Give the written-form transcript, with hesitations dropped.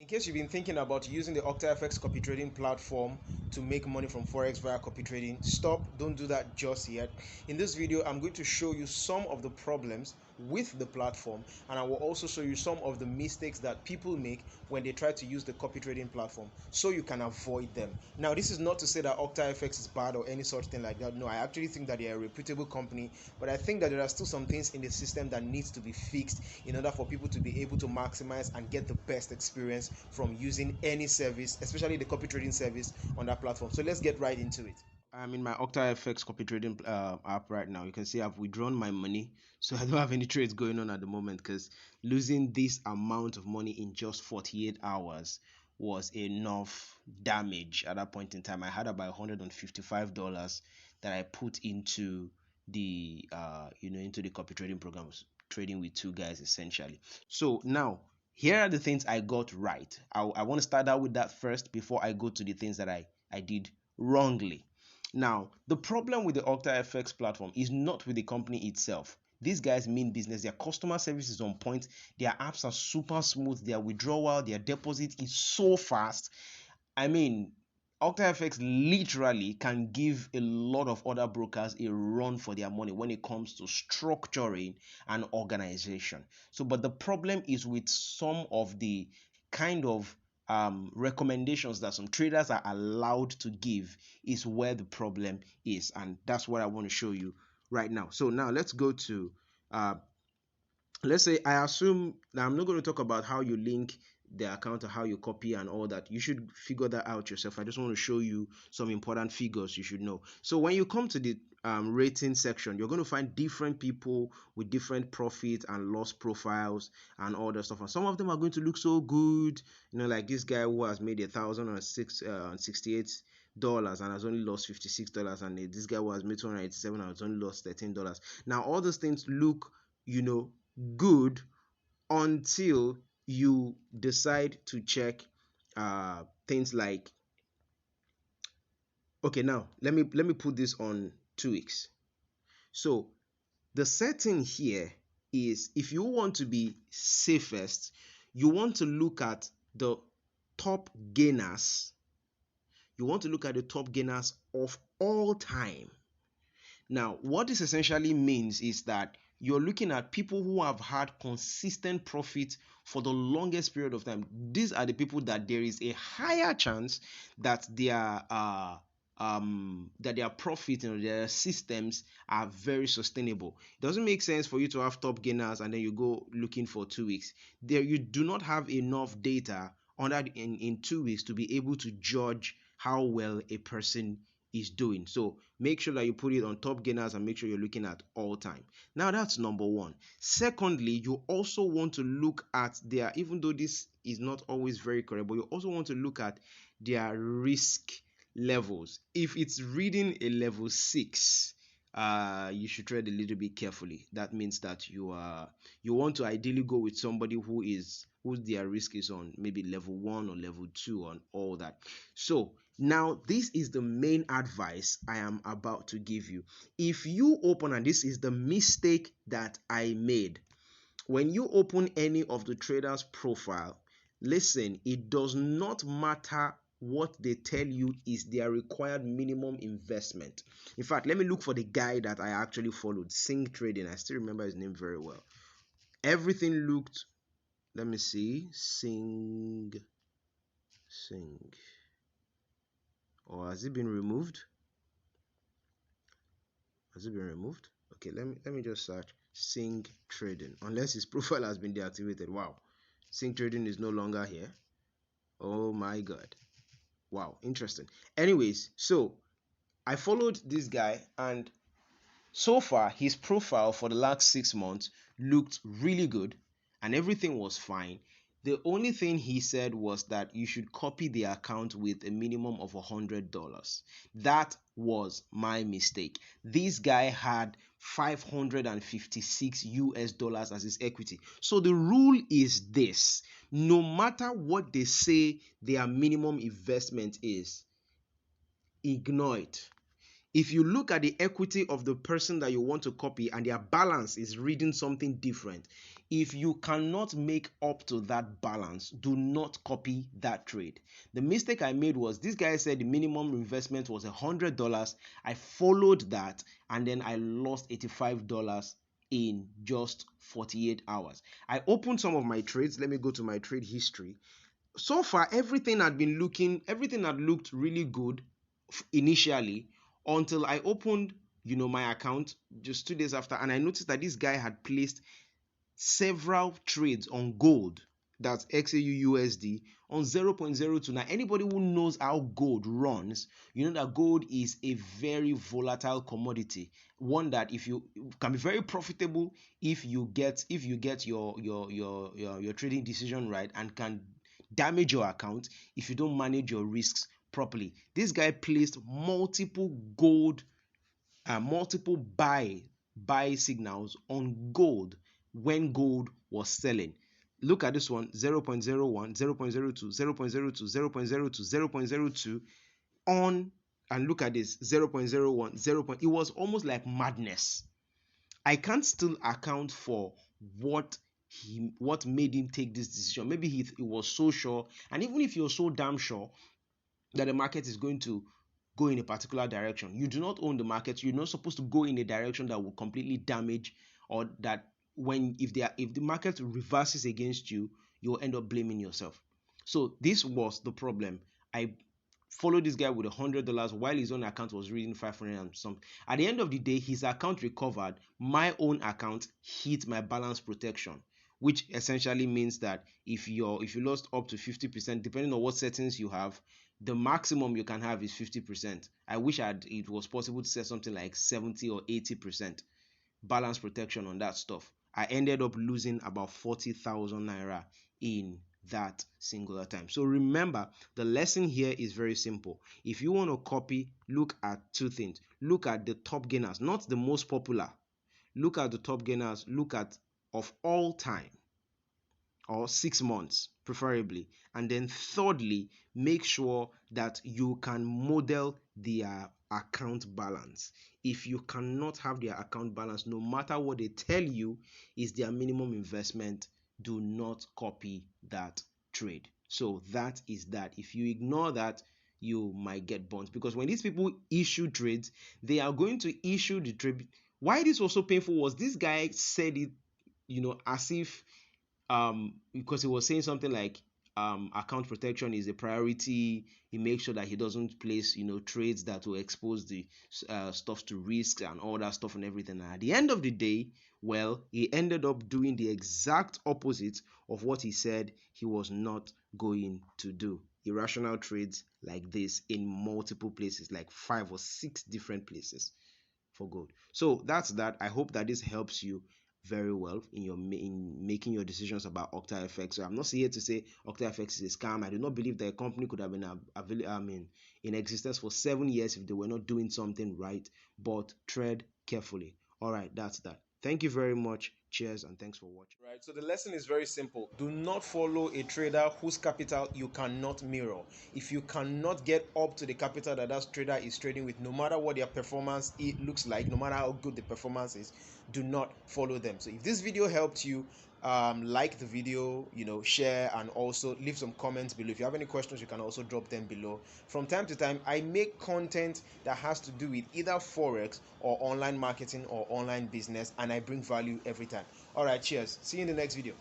In case you've been thinking about using the OctaFx Copytrading platform to make money from Forex via copy trading, stop, don't do that just yet. In this video, I'm going to show you some of the problems with the platform, and I will also show you some of the mistakes that people make when they try to use the copy trading platform so you can avoid them. Now, this is not to say that OctaFx is bad or any such thing like that. No, I actually think that they are a reputable company, but I think that there are still some things in the system that needs to be fixed in order for people to be able to maximize and get the best experience from using any service, especially the copy trading service on that platform. So let's get right into it. I'm in my OctaFx copy trading app right now. You can see I've withdrawn my money, so I don't have any trades going on at the moment because losing this amount of money in just 48 hours was enough damage. At that point in time, I had about $155 that I put into the into the copy trading programs, trading with two guys essentially. So now here are the things I got right. I want to start out with that first before I go to the things that I did wrongly. Now, the problem with the OctaFX platform is not with the company itself. These guys mean business. Their customer service is on point. Their apps are super smooth. Their withdrawal, their deposit is so fast. I mean, OctaFX literally can give a lot of other brokers a run for their money when it comes to structuring an organization. So, but the problem is with some of the kind of recommendations that some traders are allowed to give is where the problem is, and that's what I want to show you right now. So now let's go to let's say I assume that I'm not going to talk about how you link the account or how you copy and all that. You should figure that out yourself. I just want to show you some important figures you should know. So when you come to the rating section, you're going to find different people with different profit and loss profiles and all that stuff, and some of them are going to look so good, you know, like this guy who has made $1,068 and has only lost $56, and this guy who has made $287 and has only lost $13. Now all those things look, you know, good until you decide to check things like, okay, now let me put this on 2 weeks. So the setting here is, if you want to be safest, you want to look at the top gainers. You want to look at the top gainers of all time. Now, what this essentially means is that you're looking at people who have had consistent profit for the longest period of time. These are the people that there is a higher chance that their profit and their systems are very sustainable. It doesn't make sense for you to have top gainers and then you go looking for 2 weeks. There you do not have enough data on that in 2 weeks to be able to judge how well a person is doing. So make sure that you put it on top gainers and make sure you're looking at all time. Now that's number one. Secondly, you also want to look at their, even though this is not always very correct, but you also want to look at their risk levels. If it's reading a level 6, you should tread a little bit carefully. That means that you want to ideally go with somebody whose their risk is on maybe level 1 or level 2 on all that. So now this is the main advice I am about to give you. If you open, and this is the mistake that I made, when you open any of the traders' profile, listen, it does not matter what they tell you is their required minimum investment. In fact, let me look for the guy that I actually followed, Sing Trading. I still remember his name very well. Everything looked, let me see, Sing, or has it been removed? Has it been removed? Okay, let me just search Sing Trading, unless his profile has been deactivated. Wow, Sing Trading is no longer here. Oh my god. Wow, interesting. Anyways, so I followed this guy, and so far his profile for the last 6 months looked really good and everything was fine. The only thing he said was that you should copy the account with a minimum of $100. That was my mistake. This guy had $556 as his equity. So the rule is this: no matter what they say their minimum investment is, ignore it. If you look at the equity of the person that you want to copy and their balance is reading something different, If you cannot make up to that balance, do not copy that trade. The mistake I made was this guy said the minimum investment was $100. I followed that and then I lost $85 in just 48 hours. I opened some of my trades. Let me go to my trade history. So far, everything had looked really good initially until I opened my account just 2 days after, and I noticed that this guy had placed several trades on gold, that's XAU on 0.02. Now anybody who knows how gold runs, you know that gold is a very volatile commodity, one that if you can be very profitable if you get your trading decision right, and can damage your account if you don't manage your risks properly. This guy placed multiple buy signals on gold when gold was selling. Look at this one: 0.01, 0.02, 0.02, 0.02, 0.02 on, and look at this: 0.01, 0. It was almost like madness. I can't still account for what made him take this decision. Maybe he was so sure, and even if you're so damn sure that the market is going to go in a particular direction, you do not own the market. You're not supposed to go in a direction that will completely damage, or that if the market reverses against you, you'll end up blaming yourself. So this was the problem. I followed this guy with $100 while his own account was reading 500 and something. At the end of the day, his account recovered. My own account hit my balance protection, which essentially means that if you lost up to 50%, depending on what settings you have, the maximum you can have is 50%. I wish it was possible to set something like 70 or 80% balance protection on that stuff. I ended up losing about 40,000 naira in that singular time. So remember, the lesson here is very simple. If you want to copy, look at two things. Look at the top gainers, not the most popular. Look at the top gainers. Look at of all time, or 6 months preferably. And then thirdly, make sure that you can model their account balance. If you cannot have their account balance, no matter what they tell you is their minimum investment, do not copy that trade. So that is that. If you ignore that, you might get burnt, because when these people issue trades, they are going to issue the trade. Why this was so painful was this guy said it, as if because he was saying something like account protection is a priority. He makes sure that he doesn't place trades that will expose the stuff to risks and all that stuff and everything. And at the end of the day, well, he ended up doing the exact opposite of what he said he was not going to do. Irrational trades like this in multiple places, like 5 or 6 different places for gold. So that's that. I hope that this helps you very well in making your decisions about OctaFx. So I'm not here to say OctaFx is a scam. I do not believe that a company could have been in existence for 7 years if they were not doing something right. But tread carefully. All right, that's that. Thank you very much. Cheers, and thanks for watching. Right, so the lesson is very simple. Do not follow a trader whose capital you cannot mirror. If you cannot get up to the capital that trader is trading with, no matter what their performance looks like, no matter how good the performance is, do not follow them. So if this video helped you, like the video, share, and also leave some comments below. If you have any questions, you can also drop them below. From time to time, I make content that has to do with either Forex or online marketing or online business, and I bring value every time. All right, cheers. See you in the next video.